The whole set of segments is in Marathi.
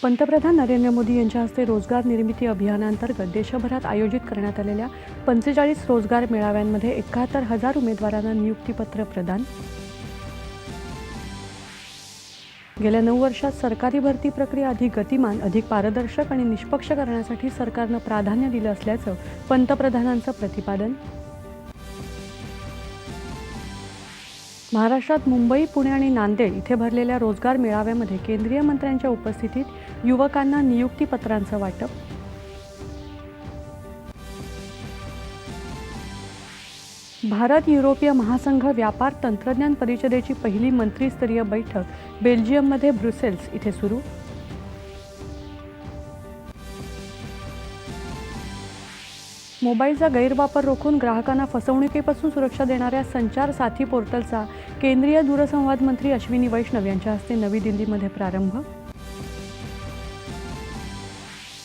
पंतप्रधान नरेंद्र मोदी यांच्या हस्ते रोजगार निर्मिती अभियानांतर्गत देशभरात आयोजित करण्यात आलेल्या 45 रोजगार मेळाव्यांमध्ये 71,000 उमेदवारांना नियुक्तीपत्र प्रदान. गेल्या 9 वर्षात सरकारी भरती प्रक्रिया अधिक गतिमान, अधिक पारदर्शक आणि निष्पक्ष करण्यासाठी सरकारनं प्राधान्य दिलं असल्याचं पंतप्रधानांचं प्रतिपादन. महाराष्ट्रात मुंबई, पुणे आणि नांदेड इथे भरलेल्या रोजगार मेळाव्यामध्ये केंद्रीय मंत्र्यांच्या उपस्थितीत युवकांना नियुक्तीपत्रांचं वाटप. भारत युरोपीय महासंघ व्यापार तंत्रज्ञान परिषदेची पहिली मंत्रीस्तरीय बैठक बेल्जियममध्ये ब्रुसेल्स इथे सुरू. मोबाईलचा गैरवापर रोखून ग्राहकांना फसवणुकीपासून सुरक्षा देणाऱ्या संचार साथी पोर्टलचा केंद्रीय दूरसंवाद मंत्री अश्विनी वैष्णव यांच्या हस्ते नवी दिल्लीमध्ये प्रारंभ.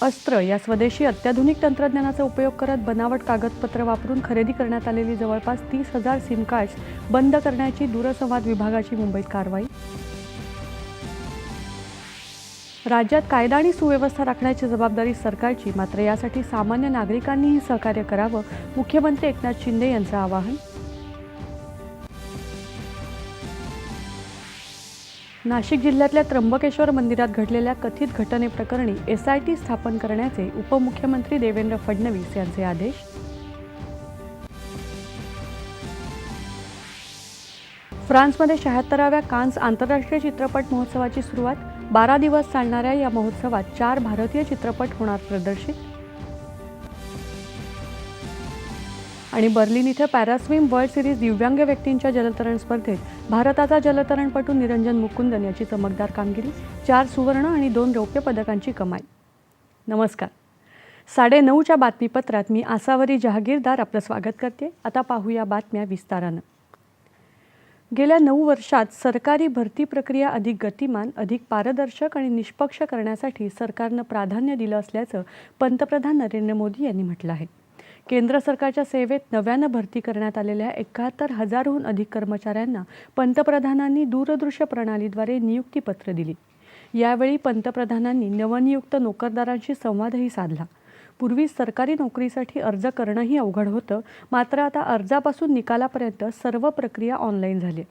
अस्त्र या स्वदेशी अत्याधुनिक तंत्रज्ञानाचा उपयोग करत बनावट कागदपत्र वापरून खरेदी करण्यात आलेली जवळपास 30,000 सिम कार्ड्स बंद करण्याची दूरसंवाद विभागाची मुंबईत कारवाई. राज्यात कायदा आणि सुव्यवस्था राखण्याची जबाबदारी सरकारची, मात्र यासाठी सामान्य नागरिकांनीही सहकार्य करावं, मुख्यमंत्री एकनाथ शिंदे यांचं आवाहन. नाशिक जिल्ह्यातल्या त्र्यंबकेश्वर मंदिरात घडलेल्या कथित घटनेप्रकरणी SIT स्थापन करण्याचे उपमुख्यमंत्री देवेंद्र फडणवीस यांचे आदेश. फ्रान्समध्ये 76व्या कान्स आंतरराष्ट्रीय चित्रपट महोत्सवाची सुरुवात. 12 दिवस चालणाऱ्या या महोत्सवात 4 भारतीय चित्रपट होणार प्रदर्शित. आणि बर्लिन इथे पॅरास्विम वर्ल्ड सिरीज दिव्यांग व्यक्तींच्या जलतरण स्पर्धेत भारताचा जलतरणपटू निरंजन मुकुंदन याची चमकदार कामगिरी. 4 सुवर्ण आणि 2 रौप्य पदकांची कमाई. नमस्कार. 9:30च्या बातमीपत्रात मी आसावरी जहागीरदार आपलं स्वागत करते. आता पाहूया बातम्या विस्तारानं. गेल्या 9 वर्षात सरकारी भरती प्रक्रिया अधिक गतिमान, अधिक पारदर्शक आणि निष्पक्ष करण्यासाठी सरकारनं प्राधान्य दिलं असल्याचं पंतप्रधान नरेंद्र मोदी यांनी म्हटलं आहे. केंद्र सरकारच्या सेवेत नव्यानं भरती करण्यात आलेल्या 71,000हून अधिक कर्मचाऱ्यांना पंतप्रधानांनी दूरदृश्य प्रणालीद्वारे नियुक्तीपत्र दिली. यावेळी पंतप्रधानांनी नवनियुक्त नोकरदारांशी संवादही साधला. पूर्वी सरकारी नोकरीसाठी अर्ज करणंही अवघड होतं, मात्र आता अर्जापासून निकालापर्यंत सर्व प्रक्रिया ऑनलाईन झाली.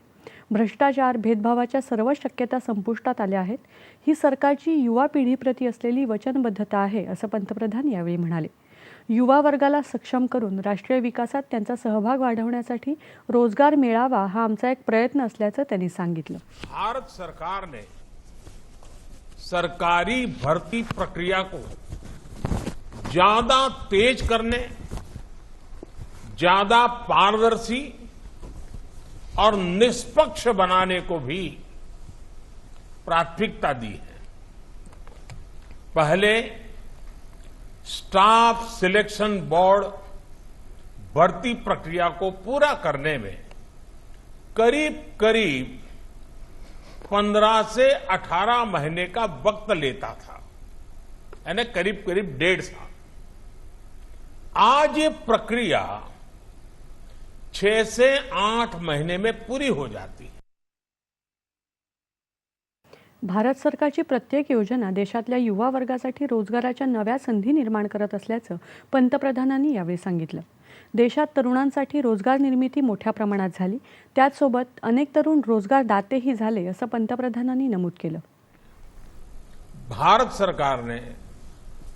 भ्रष्टाचार, भेदभावाच्या सर्व शक्यता संपुष्टात आल्या आहेत. ही सरकारची युवा पिढीप्रती असलेली वचनबद्धता आहे, असं पंतप्रधान यावेळी म्हणाले. युवा वर्गाला सक्षम करून राष्ट्रीय विकासात त्यांचा सहभाग वाढवण्यासाठी रोजगार मेळावा हा आमचा एक प्रयत्न असल्याचं त्यांनी सांगितलं. भारत सरकार ने सरकारी भर्ती प्रक्रिया को ज्यादा तेज करने, ज्यादा पारदर्शी और निष्पक्ष बनाने को भी प्राथमिकता दी है. पहले स्टाफ सिलेक्शन बोर्ड भर्ती प्रक्रिया को पूरा करने में करीब 15 से 18 महीने का वक्त लेता था, यानी करीब 1.5 साल. आज ये प्रक्रिया 6 से 8 महीने में पूरी हो जाती है. भारत सरकारची प्रत्येक योजना देशातल्या युवा वर्गासाठी रोजगाराच्या नव्या संधी निर्माण करत असल्याचं पंतप्रधानांनी यावेळी सांगितलं. देशात तरुणांसाठी रोजगार निर्मिती मोठ्या प्रमाणात झाली. त्याचसोबत अनेक तरुण रोजगार दातेही झाले, असं पंतप्रधानांनी नमूद केलं. भारत सरकार ने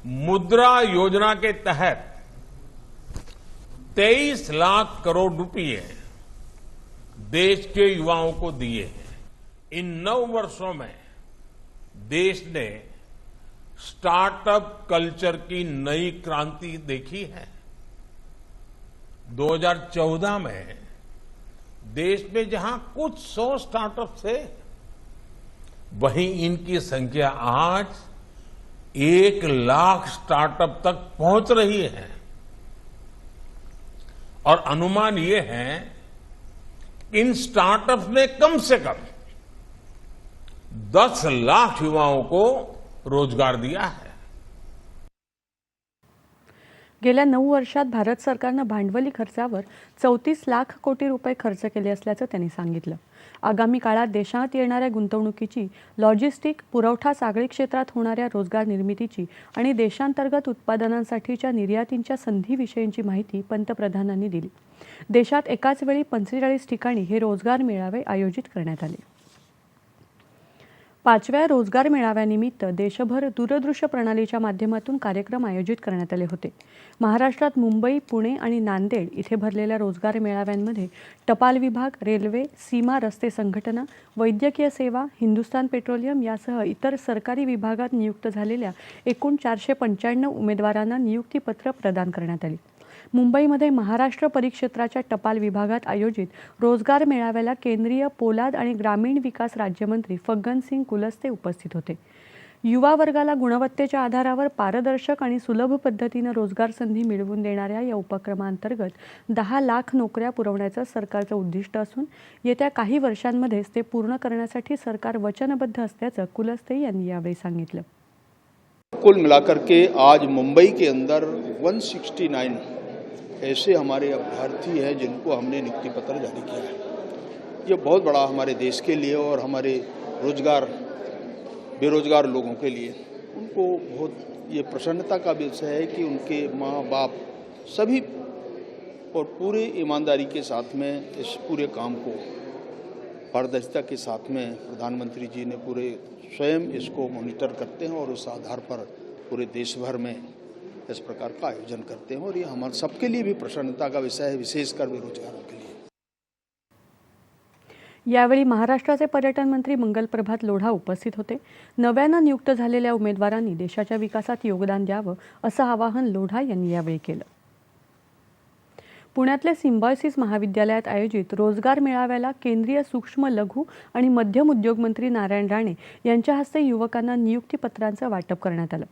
मुद्रा योजना के तहत 23 लाख करोड़ रुपए देश के युवाओं को दिए हैं. इन 9 वर्षों में देश ने स्टार्टअप कल्चर की नई क्रांति देखी है. 2014 में देश में जहां कुछ 100 स्टार्टअप थे, वहीं इनकी संख्या आज 1 लाख स्टार्टअप तक पहुंच रही है. और अनुमान ये है कि इन स्टार्टअप्स ने कम से कम 10 लाख युवाओं को रोजगार दिया है. गेल्या 9 वर्षात भारत सरकारनं भांडवली खर्चावर 34 लाख कोटी रुपये खर्च केले असल्याचं त्यांनी सांगितलं. आगामी काळात देशात येणाऱ्या गुंतवणुकीची, लॉजिस्टिक, पुरवठा साखळी क्षेत्रात होणाऱ्या रोजगार निर्मितीची आणि देशांतर्गत उत्पादनांसाठीच्या निर्यातींच्या संधीविषयींची माहिती पंतप्रधानांनी दिली. देशात एकाच वेळी 45 ठिकाणी हे रोजगार मेळावे आयोजित करण्यात आले. 5व्या रोजगार मेळाव्यानिमित्त देशभर दूरदृश्य प्रणालीच्या माध्यमातून कार्यक्रम आयोजित करण्यात आले होते. महाराष्ट्रात मुंबई, पुणे आणि नांदेड इथे भरलेल्या रोजगार मेळाव्यांमध्ये टपाल विभाग, रेल्वे, सीमा रस्ते संघटना, वैद्यकीय सेवा, हिंदुस्थान पेट्रोलियम यासह इतर सरकारी विभागात नियुक्त झालेल्या एकूण 495 उमेदवारांना नियुक्तीपत्र प्रदान करण्यात आली. मुंबईमध्ये महाराष्ट्र परिक्षेत्राच्या टपाल विभागात आयोजित रोजगार मेळाव्याला केंद्रीय पोलाद आणि ग्रामीण विकास राज्यमंत्री फग्गन सिंग कुलस्ते उपस्थित होते. युवा वर्गाला गुणवत्तेच्या आधारावर पारदर्शक आणि सुलभ पद्धतीनं रोजगार संधी मिळवून देणाऱ्या या उपक्रमांतर्गत 10 लाख नोकऱ्या पुरवण्याचं सरकारचं उद्दिष्ट असून येत्या काही वर्षांमध्येच ते पूर्ण करण्यासाठी सरकार वचनबद्ध असल्याचं कुलस्ते यांनी यावेळी सांगितलं. कुल मिलाकर के आज मुंबई के अंदर 169 ऐसे हमारे अभ्यर्थी हैं जिनको हमने नियुक्ति पत्र जारी किया है। ये बहुत बड़ा हमारे देश के लिए और हमारे बेरोजगार लोगों के लिए उनको बहुत ये प्रसन्नता का विषय है कि उनके माँ बाप सभी और पूरे ईमानदारी के साथ में इस पूरे काम को पारदर्शिता के साथ में प्रधानमंत्री जी ने पूरे स्वयं इसको मॉनिटर करते हैं और उस आधार पर पूरे देश भर में इस प्रकार का आयोजन करते हैं और ये हमारे सबके लिए भी प्रसन्नता का विषय है, विशेषकर बेरोजगारों के लिए. यावेळी महाराष्ट्राचे पर्यटन मंत्री मंगल प्रभात लोढा उपस्थित होते. नव्यानं नियुक्त झालेल्या उमेदवारांनी देशाच्या विकासात योगदान द्यावं असं आवाहन लोढा यांनी यावेळी केलं. पुण्यातल्या सिम्बायोसिस महाविद्यालयात आयोजित रोजगार मेळाव्याला केंद्रीय सूक्ष्म, लघु आणि मध्यम उद्योग मंत्री नारायण राणे यांच्या हस्ते युवकांना नियुक्तीपत्रांचं वाटप करण्यात आलं.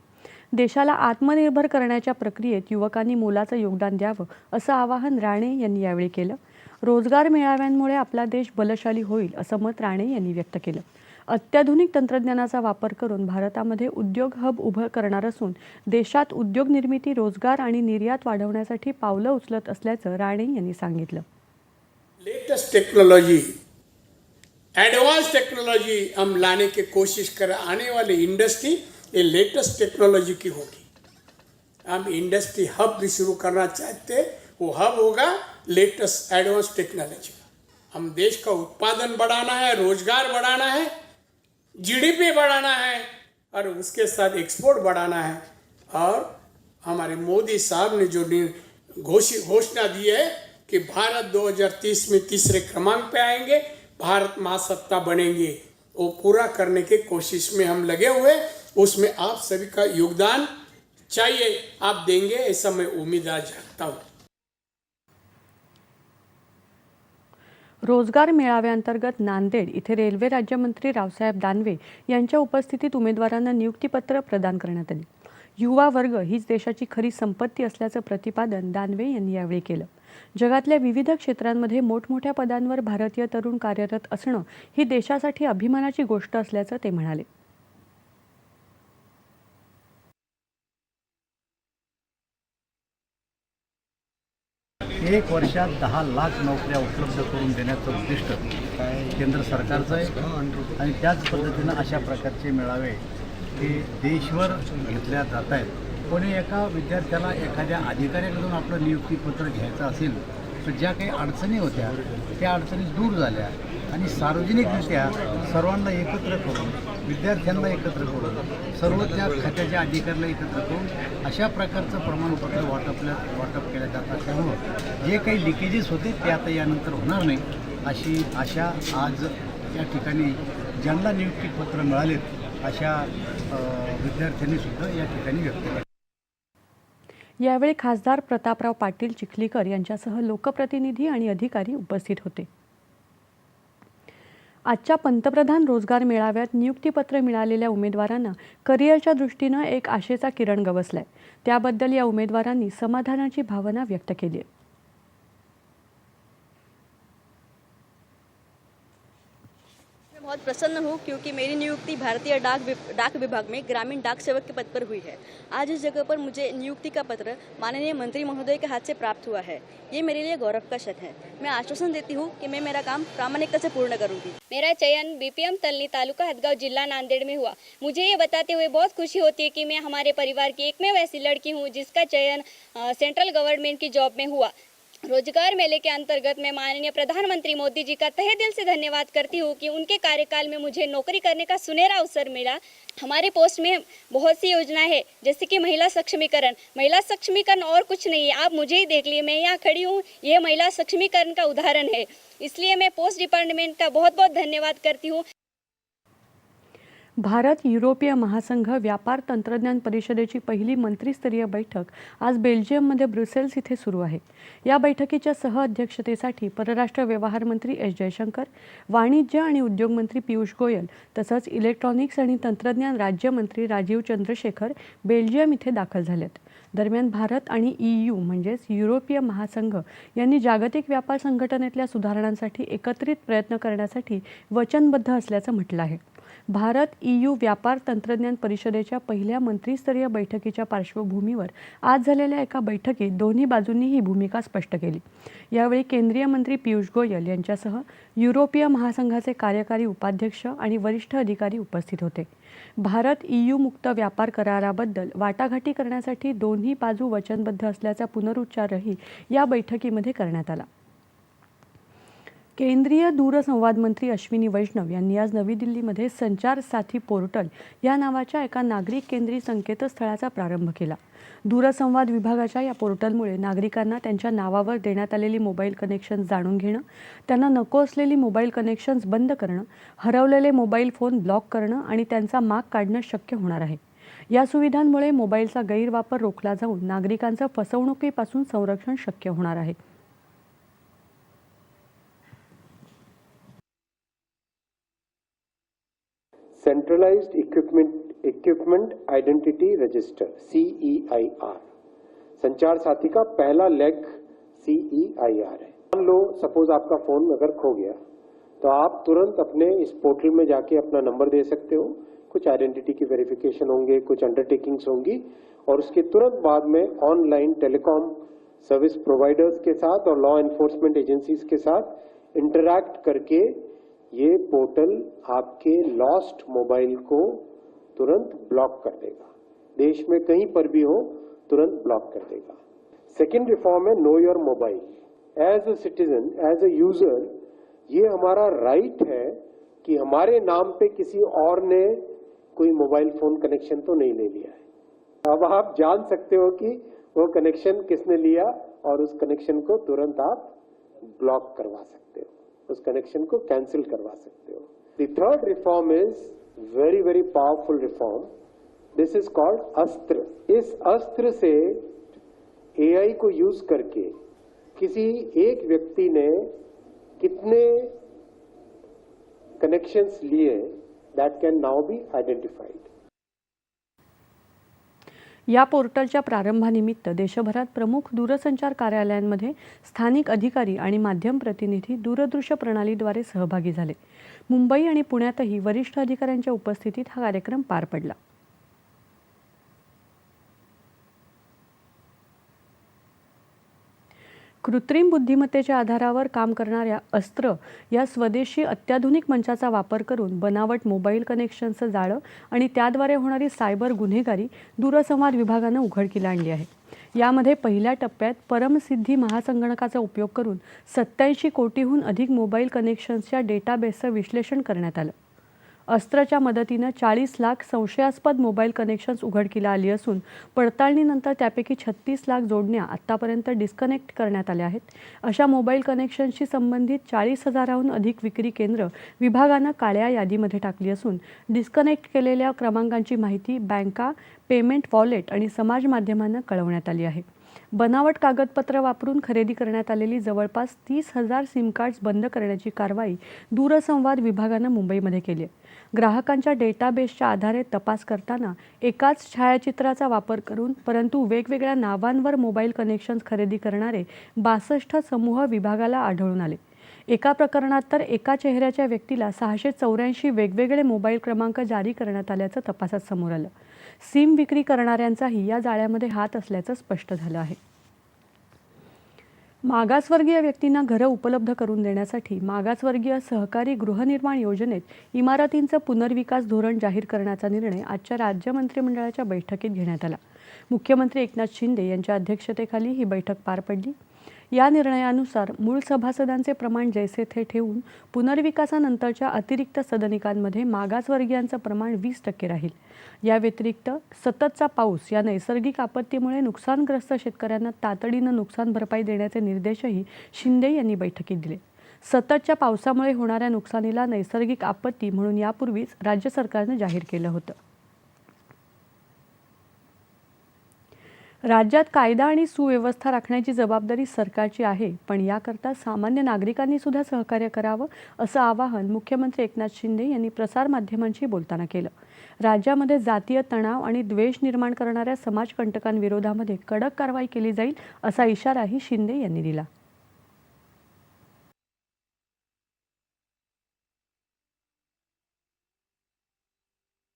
देशाला आत्मनिर्भर करण्याच्या प्रक्रियेत युवकांनी मोलाचं योगदान द्यावं असं आवाहन राणे यांनी यावेळी केलं. रोजगार मेळाव्यांमुळे आपला देश बलशाली होईल असं मत राणे यांनी व्यक्त केलं. अत्याधुनिक तंत्रज्ञानाचा वापर करून भारतामध्ये उद्योग हब उभं करणार असून देशात उद्योग निर्मिती, रोजगार आणि निर्यात वाढवण्यासाठी पावलं उचलत असल्याचं राणे यांनी सांगितलं. लेटेस्ट टेक्नोलॉजी, एडवांस टेक्नोलॉजी हम लाने की कोशिश कर आने वाली इंडस्ट्री ये लेटेस्ट टेक्नोलॉजी की होगी. हम इंडस्ट्री हब भी शुरू करना चाहते हैं, वो हब होगा लेटेस्ट एडवांस टेक्नोलॉजी का. हम देश का उत्पादन बढ़ाना है, रोजगार बढ़ाना है, जीडीपी बढ़ाना है और उसके साथ एक्सपोर्ट बढ़ाना है. और हमारे मोदी साहब ने जो घोषणा दी है कि भारत 2030 में तीसरे क्रमांक पे आएंगे, भारत महासत्ता बनेंगे, वो पूरा करने की कोशिश में हम लगे हुए. उसमें आप सभी का योगदान चाहिए, आप देंगे ऐसा मैं उम्मीद रखता हूँ. रोजगार मेळाव्याअंतर्गत नांदेड इथे रेल्वे राज्यमंत्री रावसाहेब दानवे यांच्या उपस्थितीत उमेदवारांना नियुक्तीपत्र प्रदान करण्यात आली. युवा वर्ग हीच देशाची खरी संपत्ती असल्याचं प्रतिपादन दानवे यांनी यावेळी केलं. जगातल्या विविध क्षेत्रांमध्ये मोठमोठ्या पदांवर भारतीय तरुण कार्यरत असणं ही देशासाठी अभिमानाची गोष्ट असल्याचं ते म्हणाले. 1 वर्षात 10 लाख नोकऱ्या उपलब्ध करून देण्याचं उद्दिष्ट केंद्र सरकारचं आहे आणि त्याच पद्धतीनं अशा प्रकारचे मेळावे हे देशभर घेतल्या जात आहेत. कोणी एका विद्यार्थ्याला एखाद्या अधिकाऱ्याकडून आपलं नियुक्तीपत्र घ्यायचं असेल तर ज्या काही अडचणी होत्या त्या अडचणी दूर झाल्या आणि सार्वजनिकरित्या सर्वांना एकत्र करून, विद्यार्थ्यांना एकत्र करून, सर्व त्या खात्याच्या अधिकाऱ्याला एकत्र करून अशा प्रकारचं प्रमाणपत्र वाटप केलं जात असल्यामुळं जे काही लिकेजेस होते ते आता यानंतर होणार नाही अशी आशा आज या ठिकाणी ज्यांना नियुक्तीपत्र मिळालेत अशा विद्यार्थ्यांनी सुद्धा या ठिकाणी व्यक्त केलं. यावेळी खासदार प्रतापराव पाटील चिखलीकर यांच्यासह लोकप्रतिनिधी आणि अधिकारी उपस्थित होते. आजच्या पंतप्रधान रोजगार मेळाव्यात नियुक्तीपत्र मिळालेल्या उमेदवारांना करिअरच्या दृष्टीनं एक आशेचा किरण गवसलाय. त्याबद्दल या उमेदवारांनी समाधानाची भावना व्यक्त केली आहे. 1 बहुत प्रसन्न हूँ क्योंकि मेरी नियुक्ति भारतीय डाक विभाग में ग्रामीण डाक सेवक के पद पर हुई है। आज इस जगह पर मुझे नियुक्ति का पत्र माननीय मंत्री महोदय के हाथ से प्राप्त हुआ है। ये मेरे लिए गौरव का क्षण है। मैं आश्वासन देती हूँ कि मैं मेरा काम प्रामाणिकता से पूर्ण करूँगी। मेरा चयन बीपीएम तलनी तालुका हदगांव जिला नांदेड़ में हुआ। मुझे ये बताते हुए बहुत खुशी होती है कि मैं हमारे परिवार की एकमेव ऐसी लड़की हूँ जिसका चयन सेंट्रल गवर्नमेंट की जॉब में हुआ। रोजगार मेले के अंतर्गत मैं माननीय प्रधानमंत्री मोदी जी का तहे दिल से धन्यवाद करती हूँ कि उनके कार्यकाल में मुझे नौकरी करने का सुनहरा अवसर मिला। हमारे पोस्ट में बहुत सी योजनाएं हैं, जैसे कि महिला सक्षमीकरण और कुछ नहीं है, आप मुझे ही देख लिए, मैं यहाँ खड़ी हूँ, ये महिला सक्षमीकरण का उदाहरण है। इसलिए मैं पोस्ट डिपार्टमेंट का बहुत बहुत धन्यवाद करती हूँ। भारत युरोपीय महासंघ व्यापार तंत्रज्ञान परिषदेची पहिली मंत्रिस्तरीय बैठक आज बेल्जियममध्ये ब्रुसेल्स इथे सुरू आहे। या बैठकीच्या सहअध्यक्षतेसाठी परराष्ट्र व्यवहार मंत्री एस जयशंकर, वाणिज्य आणि उद्योग मंत्री पियुष गोयल तसंच इलेक्ट्रॉनिक्स आणि तंत्रज्ञान राज्यमंत्री राजीव चंद्रशेखर बेल्जियम इथे दाखल झालेत। दरम्यान भारत आणि EU म्हणजेच युरोपीय महासंघ यांनी जागतिक व्यापार संघटनेतल्या सुधारणांसाठी एकत्रित प्रयत्न करण्यासाठी वचनबद्ध असल्याचं म्हटलं आहे। भारत EU व्यापार तंत्रज्ञान परिषदेच्या पहिल्या मंत्रिस्तरीय बैठकीच्या पार्श्वभूमीवर आज झालेल्या एका बैठकीत दोन्ही बाजूंनी ही भूमिका स्पष्ट केली। यावेळी केंद्रीय मंत्री पियुष गोयल यांच्यासह युरोपीय महासंघाचे कार्यकारी उपाध्यक्ष आणि वरिष्ठ अधिकारी उपस्थित होते। भारत EU मुक्त व्यापार कराराबद्दल वाटाघाटी करण्यासाठी दोन्ही बाजू वचनबद्ध असल्याचा पुनरुच्चारही या बैठकीमध्ये करण्यात आला। केंद्रीय दूरसंवाद मंत्री अश्विनी वैष्णव यांनी आज नवी दिल्लीमध्ये संचार साथी पोर्टल या नावाच्या एका नागरिक केंद्रीय संकेतस्थळाचा प्रारंभ केला। दूरसंवाद विभागाच्या या पोर्टलमुळे नागरिकांना त्यांच्या नावावर देण्यात आलेली मोबाईल कनेक्शन्स जाणून घेणं, त्यांना नको असलेली मोबाईल कनेक्शन्स बंद करणं, हरवलेले मोबाईल फोन ब्लॉक करणं आणि त्यांचा माग काढणं शक्य होणार आहे। या सुविधांमुळे मोबाईलचा गैरवापर रोखला जाऊन नागरिकांचं फसवणुकीपासून संरक्षण शक्य होणार आहे। Centralised equipment identity register CEIR संचार साथी का पहला लेग CEIR है। मान लो सपोज आपका फोन अगर खो गया तो आप तुरंत अपने इस पोर्टल में जाके अपना नंबर दे सकते हो, कुछ आइडेंटिटी की वेरिफिकेशन होंगे, कुछ अंडरटेकिंग्स होंगी और उसके तुरंत बाद में ऑनलाइन टेलीकॉम सर्विस प्रोवाइडर्स के साथ और लॉ एनफोर्समेंट एजेंसीज के साथ इंटरैक्ट करके ये पोर्टल आपके लॉस्ट मोबाइल को तुरंत ब्लॉक कर देगा। देश में कहीं पर भी हो तुरंत ब्लॉक कर देगा। सेकेंड रिफॉर्म है know your mobile. As a citizen, as a user, ये हमारा राइट है कि हमारे नाम पे किसी और ने कोई मोबाइल फोन कनेक्शन तो नहीं ले लिया है। अब आप जान सकते हो कि वो कनेक्शन किसने लिया और उस कनेक्शन को तुरंत आप ब्लॉक करवा सकते हो, उस कनेक्शन को कैंसिल करवा सकते हो। The third reform is very very powerful reform. This is called अस्त्र। इस अस्त्र से AI को यूज करके किसी एक व्यक्ति ने कितने कनेक्शंस लिए that can now be identified. या पोर्टलच्या प्रारंभानिमित्त देशभरात प्रमुख दूरसंचार कार्यालयांमध्ये स्थानिक अधिकारी आणि माध्यम प्रतिनिधी दूरदृश्य प्रणालीद्वारे सहभागी झाले। मुंबई आणि पुण्यातही वरिष्ठ अधिकाऱ्यांच्या उपस्थितीत हा कार्यक्रम पार पडला। कृत्रिम बुद्धिमत्तेच्या आधारावर काम करणाऱ्या अस्त्र या स्वदेशी अत्याधुनिक मंचाचा वापर करून बनावट मोबाईल कनेक्शनचं जाळं आणि त्याद्वारे होणारी सायबर गुन्हेगारी दूरसंवाद विभागानं उघडकीला आणली आहे। यामध्ये पहिल्या टप्प्यात परमसिद्धी महासंगणकाचा उपयोग करून 87 कोटीहून अधिक मोबाईल कनेक्शन्सच्या डेटाबेसचं विश्लेषण करण्यात आलं। अस्त्रच्या मदतीनं 40 लाख संशयास्पद मोबाईल कनेक्शन्स उघडकीला आली असून पडताळणीनंतर त्यापैकी 36 लाख जोडण्या आत्तापर्यंत डिस्कनेक्ट करण्यात आल्या आहेत। अशा मोबाईल कनेक्शन्सशी संबंधित 40,000हून अधिक विक्री केंद्र विभागानं काळ्या यादीमध्ये टाकली असून डिस्कनेक्ट केलेल्या क्रमांकांची माहिती बँका, पेमेंट वॉलेट आणि समाज माध्यमांना कळवण्यात आली आहे। बनावट कागदपत्र वापरून खरेदी करण्यात आलेली जवळपास 30,000 सिम कार्ड्स बंद करण्याची कारवाई दूरसंवाद विभागानं मुंबईमध्ये केली आहे। ग्राहकांच्या डेटाबेसच्या आधारे तपास करताना एकाच छायाचित्राचा वापर करून परंतु वेगवेगळ्या नावांवर मोबाईल कनेक्शन्स खरेदी करणारे 62 समूह विभागाला आढळून आले। एका प्रकरणात तर एका चेहऱ्याच्या व्यक्तीला 684 वेगवेगळे मोबाईल क्रमांक जारी करण्यात आल्याचं तपासात समोर आलं. सिम विक्री करणाऱ्यांचाही या जाळ्यामध्ये हात असल्याचं स्पष्ट झालं आहे. मागासवर्गीय व्यक्तींना घरं उपलब्ध करून देण्यासाठी मागासवर्गीय सहकारी गृहनिर्माण योजनेत इमारतींचं पुनर्विकास धोरण जाहीर करण्याचा निर्णय आजच्या राज्य मंत्रिमंडळाच्या बैठकीत घेण्यात आला. मुख्यमंत्री एकनाथ शिंदे यांच्या अध्यक्षतेखाली ही बैठक पार पडली. या निर्णयानुसार मूळ सभासदांचे प्रमाण जैसे थे ठेवून पुनर्विकासानंतरच्या अतिरिक्त सदनिकांमध्ये मागासवर्गीयांचं प्रमाण 20% राहील. या व्यतिरिक्त सततचा पाऊस या नैसर्गिक आपत्तीमुळे नुकसानग्रस्त शेतकऱ्यांना तातडीनं नुकसान भरपाई देण्याचे निर्देशही शिंदे यांनी बैठकीत दिले. सततच्या पावसामुळे होणाऱ्या नुकसानीला नैसर्गिक आपत्ती म्हणून यापूर्वीच राज्य सरकारनं जाहीर केलं होतं. राज्यात कायदा आणि सुव्यवस्था राखण्याची जबाबदारी सरकारची आहे, पण याकरता सामान्य नागरिकांनी सुद्धा सहकार्य करावं असं आवाहन मुख्यमंत्री एकनाथ शिंदे यांनी प्रसारमाध्यमांशी बोलताना केलं. राज्यामध्ये जातीय तणाव आणि द्वेष निर्माण करणाऱ्या समाजकंटकांविरोधामध्ये कडक कारवाई केली जाईल असा इशाराही शिंदे यांनी दिला.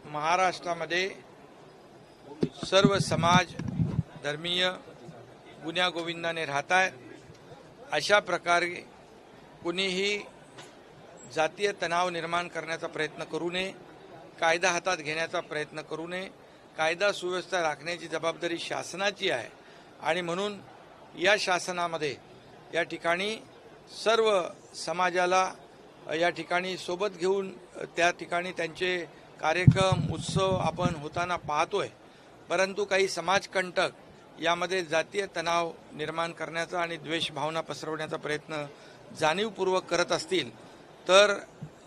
महाराष्ट्रामध्ये सर्व समाज धर्मीय गुण्यागोविंदाने राहत आहेत. अशा प्रकारे कुणीही जातीय तणाव निर्माण करण्याचा प्रयत्न करू नये, कायदा हातात घेण्याचा प्रयत्न करू नये. कायदा सुव्यवस्था राखण्याची जबाबदारी शासनाची आहे आणि म्हणून या शासनामध्ये या ठिकाणी सर्व समाजाला या ठिकाणी सोबत घेऊन त्या ठिकाणी त्यांचे कार्यक्रम उत्सव आपण होताना पाहतोय. परंतु काही समाजकंटक यामध्ये जातीय तणाव निर्माण करण्याचा आणि द्वेष भावना पसरवण्याचा प्रयत्न जाणीवपूर्वक करत असतील तर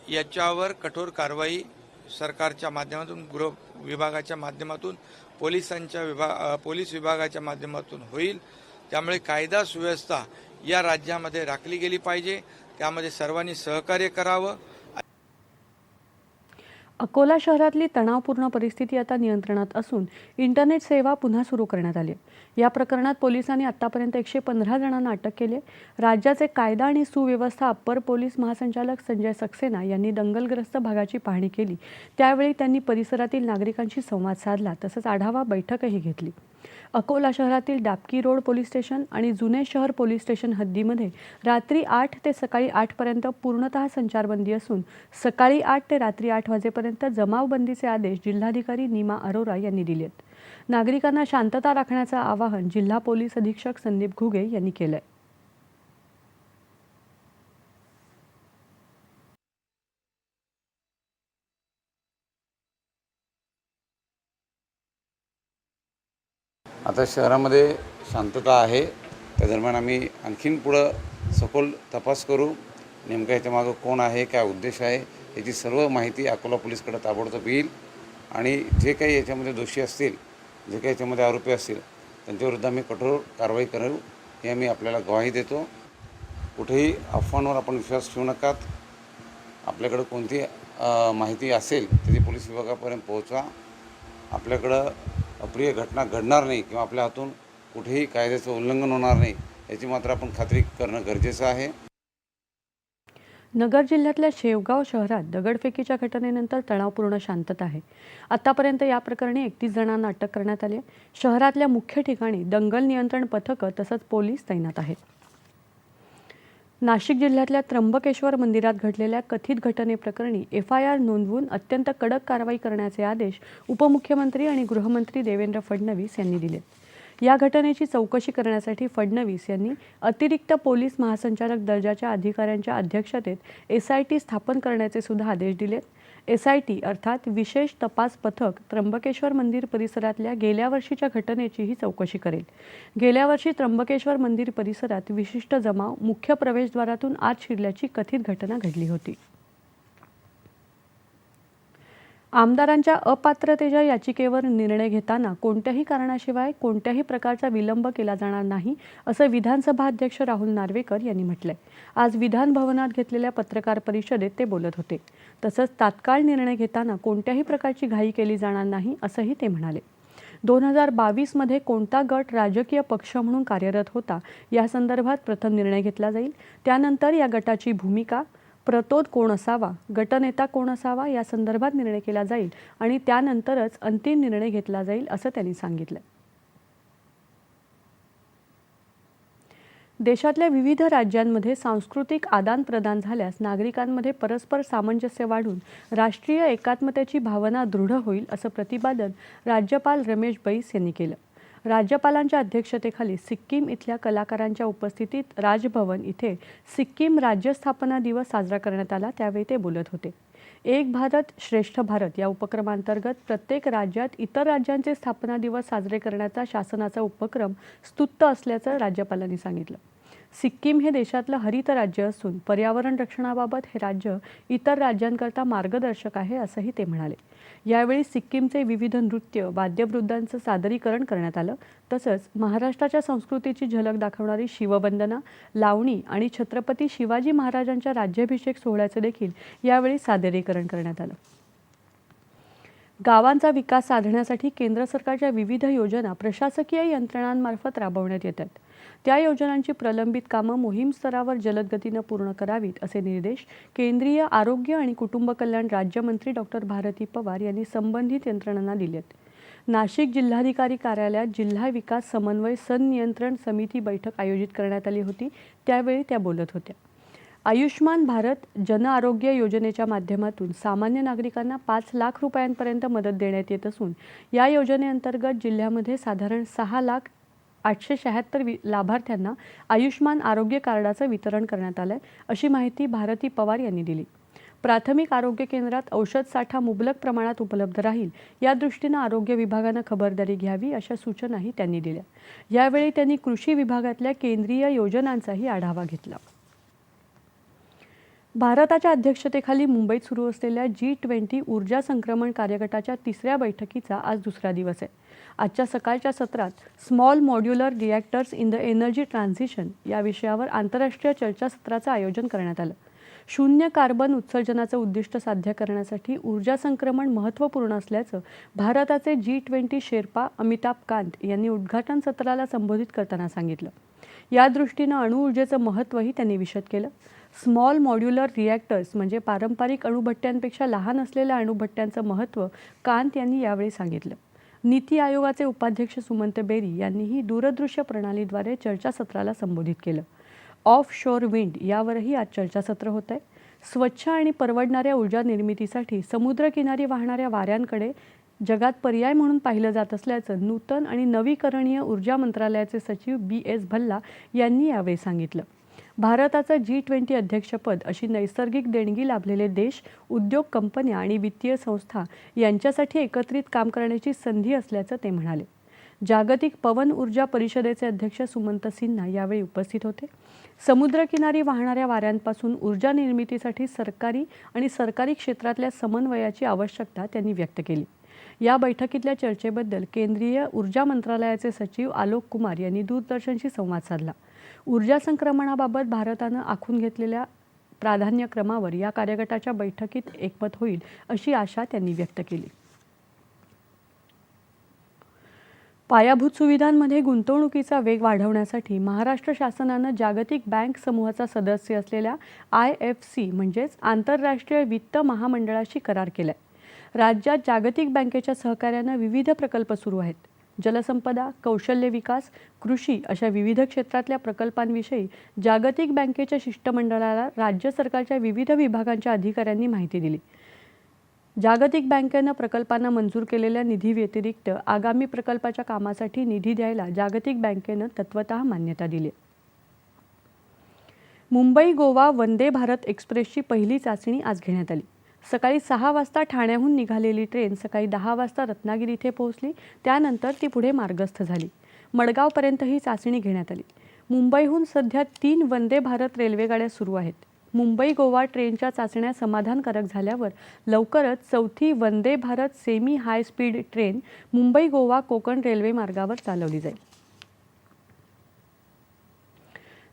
याच्यावर कठोर कारवाई सरकारच्या माध्यमातून, गृह विभागाच्या माध्यमातून, पोलीस विभागाच्या माध्यमातून होईल. त्यामुळे कायदा सुव्यवस्था या राज्यामध्ये राखली गेली पाहिजे. त्यामध्ये सर्वांनी सहकार्य करावं. अकोला शहरातली तणावपूर्ण परिस्थिती आता नियंत्रणात असून इंटरनेट सेवा पुन्हा सुरू करण्यात आली. या प्रकरणात पोलिसांनी आतापर्यंत 115 जणांना अटक केली. राज्याचे कायदा आणि सुव्यवस्था अप्पर पोलीस महासंचालक संजय सक्सेना यांनी दंगलग्रस्त भागाची पाहणी केली. त्यावेळी त्यांनी परिसरातील नागरिकांशी संवाद साधला, तसंच आढावा बैठकही घेतली. अकोला शहरातील डाबकी रोड पोलीस स्टेशन आणि जुने शहर पोलीस स्टेशन हद्दीमध्ये रात्री 8 ते सकाळी 8 पर्यंत पूर्णतः संचारबंदी असून सकाळी 8 ते रात्री 8 वाजेपर्यंत जमावबंदीचे आदेश जिल्हाधिकारी नीमा अरोरा यांनी दिलेत. नागरिकांना शांतता राखण्याचं आवाहन जिल्हा पोलीस अधीक्षक संदीप घुगे यांनी केलंय. आता शहरामध्ये शांतता आहे. त्या दरम्यान आम्ही आणखीन पुढं सखोल तपास करू. नेमकं याच्यामागं कोण आहे, काय उद्देश आहे, याची सर्व माहिती अकोला पोलीसकडे ताबडतोब येईल आणि जे काही याच्यामध्ये दोषी असतील, जे काही याच्यामध्ये आरोपी असतील, त्यांच्याविरुद्ध आम्ही कठोर कारवाई करू हे आम्ही आपल्याला ग्वाही देतो. कुठेही अफवांवर आपण विश्वास ठेवू नका. आपल्याकडं कोणती माहिती असेल त्याची पोलीस विभागापर्यंत पोहोचवा. आपल्याकडं अप्रिय घटना घडणार नाही किंवा आपल्या हातून कुठेही कायद्याचं उल्लंघन होणार नाही याची मात्र आपण खात्री करणं गरजेचं आहे. नगर जिल्ह्यातल्या शेवगाव शहरात दगडफेकीच्या घटनेनंतर तणावपूर्ण शांतता आहे. आतापर्यंत या प्रकरणी 31 जणांना अटक करण्यात आली. शहरातल्या मुख्य ठिकाणी दंगल नियंत्रण पथकं तसंच पोलीस तैनात आहेत. नाशिक जिल्ह्यातल्या त्र्यंबकेश्वर मंदिरात घडलेल्या कथित घटनेप्रकरणी FIR नोंदवून अत्यंत कडक कारवाई करण्याचे आदेश उपमुख्यमंत्री आणि गृहमंत्री देवेंद्र फडणवीस यांनी दिले. या घटनेची चौकशी करण्यासाठी फडणवीस यांनी अतिरिक्त पोलीस महासंचालक दर्जाच्या अधिकाऱ्यांच्या अध्यक्षतेत SIT स्थापन करण्याचे सुद्धा आदेश दिलेत. SIT अर्थात विशेष तपास पथक त्र्यंबकेश्वर मंदिर परिसरातल्या गेल्या वर्षीच्या घटनेचीही चौकशी करेल. गेल्या वर्षी त्र्यंबकेश्वर मंदिर परिसरात विशिष्ट जमाव मुख्य प्रवेशद्वारातून आत शिरल्याची कथित घटना घडली होती. आमदारांच्या अपात्रतेच्या याचिकेवर निर्णय घेताना कोणत्याही कारणाशिवाय कोणत्याही प्रकारचा विलंब केला जाणार नाही असं विधानसभा अध्यक्ष राहुल नार्वेकर यांनी म्हटलंय. आज विधान भवनात घेतलेल्या पत्रकार परिषदेत ते बोलत होते. तसंच तात्काळ निर्णय घेताना कोणत्याही प्रकारची घाई केली जाणार नाही असंही ते म्हणाले. 2022मध्ये कोणता गट राजकीय पक्ष म्हणून कार्यरत होता या संदर्भात प्रथम निर्णय घेतला जाईल. त्यानंतर या गटाची भूमिका, प्रतोद कोण असावा, गटनेता कोण असावा या संदर्भात निर्णय केला जाईल आणि त्यानंतरच अंतिम निर्णय घेतला जाईल असं त्यांनी सांगितलं. देशातल्या विविध राज्यांमध्ये सांस्कृतिक आदानप्रदान झाल्यास नागरिकांमध्ये परस्पर सामंजस्य वाढून राष्ट्रीय एकात्मतेची भावना दृढ होईल असं प्रतिपादन राज्यपाल रमेश बैस यांनी केलं. राज्यपालांच्या अध्यक्षतेखाली सिक्कीम इथल्या कलाकारांच्या उपस्थितीत राजभवन इथे सिक्कीम राज्य स्थापना दिवस साजरा करण्यात आला. त्यावेळी ते बोलत होते. एक भारत श्रेष्ठ भारत या उपक्रमांतर्गत प्रत्येक राज्यात इतर राज्यांचे स्थापना दिवस साजरे करण्याचा शासनाचा उपक्रम स्तुत्य असल्याचं राज्यपालांनी सांगितलं. सिक्कीम हे देशातलं हरित राज्य असून पर्यावरण रक्षणाबाबत हे राज्य इतर राज्यांकरता मार्गदर्शक आहे असंही ते म्हणाले. यावेळी सिक्कीमचे विविध नृत्य वाद्यवृंदांचं सादरीकरण करण्यात आलं. तसंच महाराष्ट्राच्या संस्कृतीची झलक दाखवणारी शिववंदना, लावणी आणि छत्रपती शिवाजी महाराजांच्या राज्याभिषेक सोहळ्याचं देखील यावेळी सादरीकरण करण्यात आलं. गावांचा विकास साधण्यासाठी केंद्र सरकारच्या विविध योजना प्रशासकीय यंत्रणांमार्फत राबवण्यात येतात. त्या योजनांची प्रलंबित कामं मोहीम स्तरावर जलद गतीनं पूर्ण करावीत असे निर्देश केंद्रीय आरोग्य आणि कुटुंब कल्याण राज्यमंत्री डॉक्टर भारती पवार यांनी संबंधित यंत्रणांना दिलेत. नाशिक जिल्हाधिकारी कार्यालयात जिल्हा विकास समन्वय संनियंत्रण समिती बैठक आयोजित करण्यात आली होती. त्यावेळी त्या बोलत होत्या. आयुष्मान भारत जन आरोग्य योजनेच्या माध्यमातून सामान्य नागरिकांना 5 लाख रुपयांपर्यंत मदत देण्यात येत असून या योजनेअंतर्गत जिल्ह्यामध्ये साधारण 6,876,000 लाभार्थ्यांना आयुष्मान आरोग्य कार्डाचं वितरण करण्यात आलंय अशी माहिती भारती पवार यांनी दिली. प्राथमिक आरोग्य केंद्रात औषध साठा मुबलक प्रमाणात उपलब्ध राहील या दृष्टीनं आरोग्य विभागानं खबरदारी घ्यावी अशा सूचनाही त्यांनी दिल्या. यावेळी त्यांनी कृषी विभागातल्या केंद्रीय योजनांचाही आढावा घेतला. भारताच्या अध्यक्षतेखाली मुंबईत सुरू असलेल्या G20 ऊर्जा संक्रमण कार्यगटाच्या 3ऱ्या बैठकीचा आज दुसरा दिवस आहे. आजच्या सकाळच्या सत्रात small modular reactors in the energy transition या विषयावर आंतरराष्ट्रीय चर्चासत्राचं आयोजन करण्यात आलं. शून्य कार्बन उत्सर्जनाचं उद्दिष्ट साध्य करण्यासाठी ऊर्जा संक्रमण महत्त्वपूर्ण असल्याचं भारताचे G20 शेर्पा अमिताभ कांत यांनी उद्घाटन सत्राला संबोधित करताना सांगितलं. या दृष्टीनं अणुऊर्जेचं महत्त्वही त्यांनी विशद केलं. स्मॉल मॉड्युलर रिॲक्टर्स म्हणजे पारंपरिक अणुभट्ट्यांपेक्षा लहान असलेल्या अणुभट्ट्यांचं महत्त्व कांत यांनी यावेळी सांगितलं. नीती आयोगाचे उपाध्यक्ष सुमंत बेरी यांनीही दूरदृश्य प्रणालीद्वारे चर्चासत्राला संबोधित केलं. ऑफ शोर विंड यावरही आज चर्चासत्र होत आहे. स्वच्छ आणि परवडणाऱ्या ऊर्जा निर्मितीसाठी समुद्रकिनारी वाहणाऱ्या वाऱ्यांकडे जगात पर्याय म्हणून पाहिलं जात असल्याचं नूतन आणि नवीकरणीय ऊर्जा मंत्रालयाचे सचिव BS भल्ला यांनी यावेळी सांगितलं. भारताचं G20 अध्यक्षपद अशी नैसर्गिक देणगी लाभलेले देश, उद्योग कंपन्या आणि वित्तीय संस्था यांच्यासाठी एकत्रित काम करण्याची संधी असल्याचं ते म्हणाले. जागतिक पवन ऊर्जा परिषदेचे अध्यक्ष सुमंत सिन्हा यावेळी उपस्थित होते. समुद्रकिनारी वाहणाऱ्या वाऱ्यांपासून ऊर्जा निर्मितीसाठी सरकारी क्षेत्रातल्या समन्वयाची आवश्यकता त्यांनी व्यक्त केली. या बैठकीतल्या चर्चेबद्दल केंद्रीय ऊर्जा मंत्रालयाचे सचिव आलोक कुमार यांनी दूरदर्शनशी संवाद साधला. ऊर्जा संक्रमणाबाबत भारतानं आखून घेतलेल्या प्राधान्यक्रमावर या कार्यगटाच्या बैठकीत एकमत होईल अशी आशा त्यांनी व्यक्त केली. पायाभूत सुविधांमध्ये गुंतवणुकीचा वेग वाढवण्यासाठी महाराष्ट्र शासनानं जागतिक बँक समूहाचा सदस्य असलेल्या IFC म्हणजेच आंतरराष्ट्रीय वित्त महामंडळाशी करार केलाय. राज्यात जागतिक बँकेच्या सहकार्यानं विविध प्रकल्प सुरू आहेत. जलसंपदा, कौशल्य विकास, कृषी अशा विविध क्षेत्रातल्या प्रकल्पांविषयी जागतिक बँकेच्या शिष्टमंडळाला राज्य सरकारच्या विविध विभागांच्या अधिकाऱ्यांनी माहिती दिली. जागतिक बँकेनं प्रकल्पांना मंजूर केलेल्या निधी व्यतिरिक्त आगामी प्रकल्पाच्या कामासाठी निधी द्यायला जागतिक बँकेनं तत्वतः मान्यता दिली. मुंबई गोवा वंदे भारत एक्सप्रेसची पहिली चाचणी आज घेण्यात आली. सकाळी 6 वाजता ठाण्याहून निघालेली ट्रेन सकाळी 10 वाजता रत्नागिरी इथे पोहोचली. त्यानंतर ती पुढे मार्गस्थ झाली. मडगावपर्यंत ही चाचणी घेण्यात आली. मुंबईहून सध्या 3 वंदे भारत रेल्वेगाड्या सुरू आहेत. मुंबई गोवा ट्रेनच्या चाचण्या समाधानकारक झाल्यावर लवकरच 4थी Vande Bharat semi high speed train Mumbai Goa Konkan railway मार्गावर चालवली जाईल.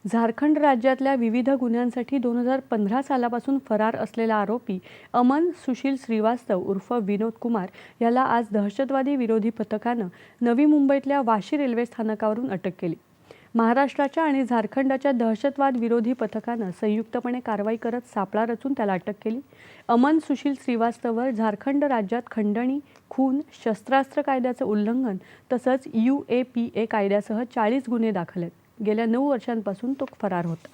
झारखंड राज्यातल्या विविध गुन्ह्यांसाठी 2015 सालापासून फरार असलेला आरोपी अमन सुशील श्रीवास्तव उर्फ विनोद कुमार याला आज दहशतवादी विरोधी पथकानं नवी मुंबईतल्या वाशी रेल्वे स्थानकावरून अटक केली. महाराष्ट्राच्या आणि झारखंडच्या दहशतवाद विरोधी पथकानं संयुक्तपणे कारवाई करत सापळा रचून त्याला अटक केली. अमन सुशील श्रीवास्तववर झारखंड राज्यात खंडणी, खून, शस्त्रास्त्र कायद्याचं उल्लंघन तसंच UAPA कायद्यासह 40 गुन्हे दाखल आहेत. गेल्या 9 वर्षांपासून तो फरार होता.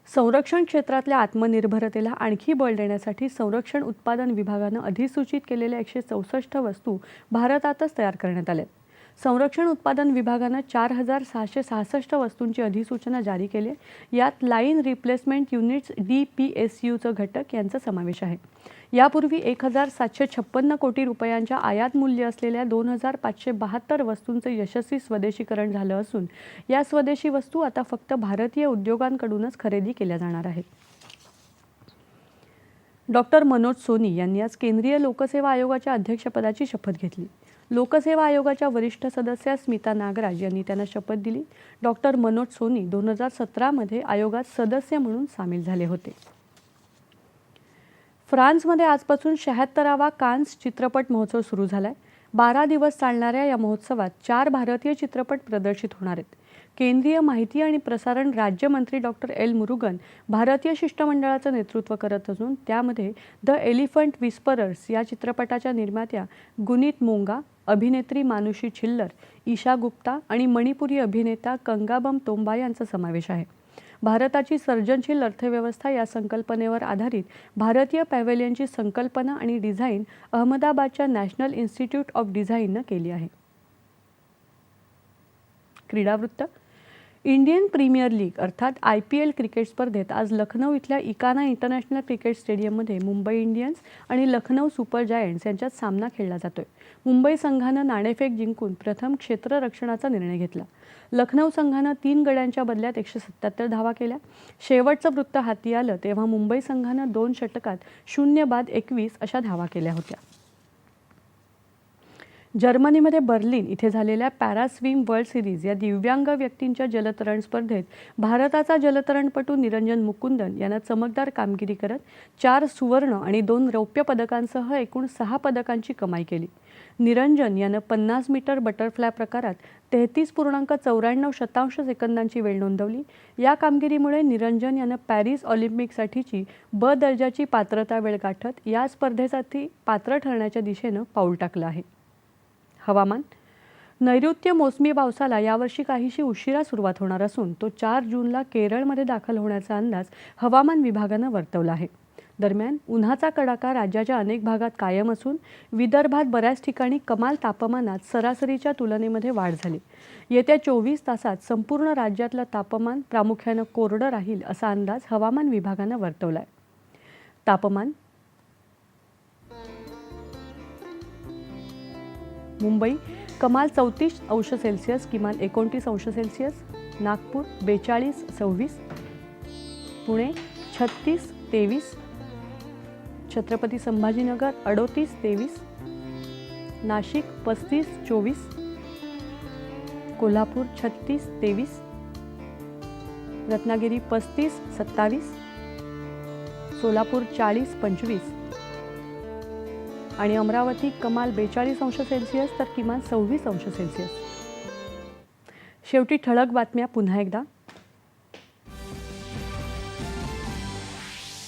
संरक्षण क्षेत्रातल्या आत्मनिर्भरतेला आणखी बळ देण्यासाठी संरक्षण उत्पादन विभागानं अधिसूचित केलेल्या 164 वस्तू भारतातच तयार करण्यात आल्या. संरक्षण उत्पादन विभागानं 4666 वस्तूंची अधिसूचना जारी केली आहे. यात लाईन रिप्लेसमेंट युनिट्स DPSUचं घटक यांचा समावेश आहे. यापूर्वी 1756 कोटी रुपयांच्या आयात मूल्य असलेल्या 2572 वस्तूंचं यशस्वी स्वदेशीकरण झालं असून या स्वदेशी वस्तू आता फक्त भारतीय उद्योगांकडूनच खरेदी केल्या जाणार आहेत. डॉक्टर मनोज सोनी यांनी आज केंद्रीय लोकसेवा आयोगाच्या अध्यक्षपदाची शपथ घेतली. लोकसेवा आयोगाच्या वरिष्ठ सदस्या स्मिता नागराज यांनी त्यांना शपथ दिली. डॉक्टर मनोज सोनी 2017 मध्ये आयोगात सदस्य म्हणून सामील झाले होते. फ्रान्समध्ये आजपासून 76वा कान्स चित्रपट महोत्सव सुरू झालाय. 12 दिवस चालणाऱ्या या महोत्सवात 4 भारतीय चित्रपट प्रदर्शित होणार आहेत. केंद्रीय माहिती आणि प्रसारण राज्यमंत्री डॉक्टर एल मुरुगन भारतीय शिष्टमंडळाचं नेतृत्व करत असून त्यामध्ये द एलिफंट विस्परर्स या चित्रपटाच्या निर्मात्या गुनीत मोंगा, अभिनेत्री मानुषी छिल्लर, ईशा गुप्ता आणि मणिपुरी अभिनेता कंगाबम तोंबा यांचा समावेश आहे. भारताची सर्जनशील अर्थव्यवस्था या संकल्पनेवर आधारित भारतीय पॅव्हेलियनची संकल्पना आणि डिझाईन अहमदाबादच्या नॅशनल इन्स्टिट्यूट ऑफ डिझाईननं केली आहे. क्रीडावृत्त. इंडियन प्रीमियर लीग अर्थात IPL क्रिकेट स्पर्धेत आज लखनौ इथल्या इकाना इंटरनॅशनल क्रिकेट स्टेडियममध्ये मुंबई इंडियन्स आणि लखनौ सुपर जायंट्स यांच्यात सामना खेळला जातोय. मुंबई संघानं नाणेफेक जिंकून प्रथम क्षेत्ररक्षणाचा निर्णय घेतला. लखनौ संघानं 3 गड्यांच्या बदल्यात 177 धावा केल्या. शेवटचं वृत्त हाती आलं तेव्हा मुंबई संघानं 2 षटकात 0 बाद 21 अशा धावा केल्या होत्या. जर्मनीमध्ये बर्लिन इथे झालेल्या पॅरास्विम वर्ल्ड सिरीज या दिव्यांग व्यक्तींच्या जलतरण स्पर्धेत भारताचा जलतरणपटू निरंजन मुकुंदन यानं चमकदार कामगिरी करत 4 सुवर्ण आणि 2 रौप्य पदकांसह एकूण 6 पदकांची कमाई केली. निरंजन यानं 50 मीटर बटरफ्लाय प्रकारात 33.94 सेकंदांची वेळ नोंदवली. या कामगिरीमुळे निरंजन यानं पॅरिस ऑलिम्पिकसाठीची B दर्जाची पात्रता वेळ गाठत या स्पर्धेसाठी पात्र ठरण्याच्या दिशेनं पाऊल टाकलं आहे. हवामान. नैऋत्य मोसमी पावसाला यावर्षी काहीशी उशिरा सुरुवात होणार असून तो 4 जूनला केरळमध्ये दाखल होण्याचा अंदाज हवामान विभागानं वर्तवला आहे. दरम्यान उन्हाचा कडाका राज्याच्या अनेक भागात कायम असून विदर्भात बऱ्याच ठिकाणी कमाल तापमानात सरासरीच्या तुलनेमध्ये वाढ झाली. येत्या 24 तासात संपूर्ण राज्यातलं तापमान प्रामुख्यानं कोरडं राहील असा अंदाज हवामान विभागानं वर्तवला आहे. तापमान. मुंबई कमाल 34°C, किमान 29°C. नागपूर 42-26, पुणे 36-23, छत्रपती संभाजीनगर 38-23, नाशिक 35-24, कोल्हापूर 36-23, रत्नागिरी 35-27, सोलापूर 40-25 आणि अमरावती कमाल 42°C तर किमान 26°C. शेवटी ठळक बातम्या पुन्हा एकदा.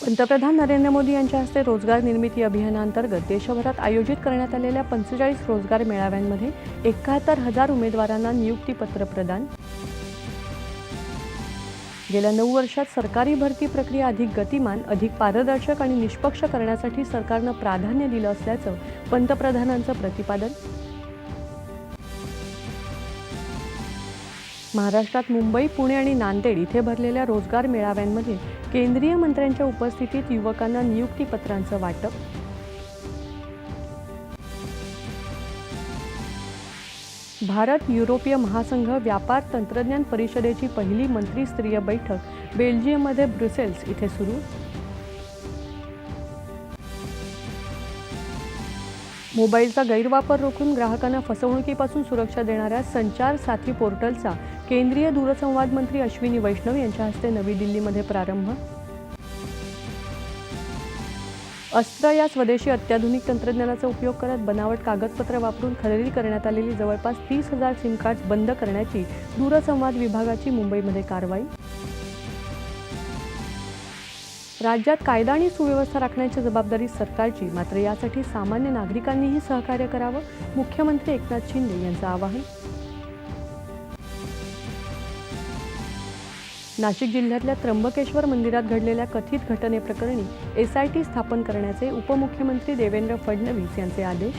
पंतप्रधान नरेंद्र मोदी यांच्या हस्ते रोजगार निर्मिती अभियानांतर्गत देशभरात आयोजित करण्यात आलेल्या 45 रोजगार मेळाव्यांमध्ये 71,000 उमेदवारांना नियुक्तीपत्र प्रदान. गेल्या 9 वर्षात सरकारी भरती प्रक्रिया अधिक गतिमान, अधिक पारदर्शक आणि निष्पक्ष करण्यासाठी सरकारनं प्राधान्य दिलं असल्याचं पंतप्रधानांचं प्रतिपादन. महाराष्ट्रात मुंबई, पुणे आणि नांदेड इथे भरलेल्या रोजगार मेळाव्यांमध्ये केंद्रीय मंत्र्यांच्या उपस्थितीत युवकांना नियुक्तीपत्रांचं वाटप. भारत युरोपीय महासंघ व्यापार तंत्रज्ञान परिषदेची पहिली मंत्रिस्तरीय बैठक बेल्जियममध्ये ब्रुसेल्स इथे सुरू. मोबाईलचा गैरवापर रोखून ग्राहकांना फसवणुकीपासून सुरक्षा देणाऱ्या संचार साथी पोर्टलचा केंद्रीय दूरसंवाद मंत्री अश्विनी वैष्णव यांच्या हस्ते नवी दिल्लीमध्ये प्रारंभ. अस्त्र या स्वदेशी अत्याधुनिक तंत्रज्ञानाचा उपयोग करत बनावट कागदपत्र वापरून खरेदी करण्यात आलेली जवळपास 30,000 सिम कार्ड्स बंद करण्याची दूरसंवाद विभागाची मुंबईमध्ये कारवाई. राज्यात कायदा आणि सुव्यवस्था राखण्याची जबाबदारी सरकारची, मात्र यासाठी सामान्य नागरिकांनीही सहकार्य करावं, मुख्यमंत्री एकनाथ शिंदे यांचं आवाहन. नाशिक जिल्ह्यातल्या त्र्यंबकेश्वर मंदिरात घडलेल्या कथित घटनेप्रकरणी SIT स्थापन करण्याचे उपमुख्यमंत्री देवेंद्र फडणवीस यांचे आदेश.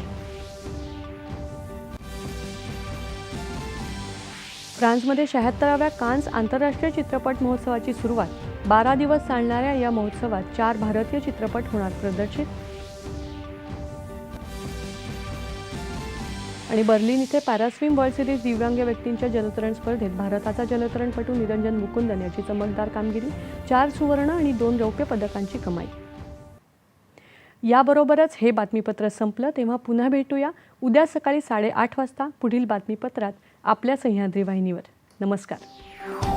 फ्रान्समध्ये 76व्या कान्स आंतरराष्ट्रीय चित्रपट महोत्सवाची सुरुवात. 12 दिवस चालणाऱ्या या महोत्सवात 4 भारतीय चित्रपट होणार प्रदर्शित. आणि बर्लिन इथे पॅरास्विम वर्ल्ड सिरीज दिव्यांग व्यक्तींच्या जलतरण स्पर्धेत भारताचा जलतरणपटू निरंजन मुकुंदन याची चमकदार कामगिरी. 4 सुवर्ण आणि 2 रौप्य पदकांची कमाई. याबरोबरच हे बातमीपत्र संपलं. तेव्हा पुन्हा भेटूया उद्या सकाळी 8:30 वाजता पुढील बातमीपत्रात आपल्या सह्याद्री वाहिनीवर. नमस्कार.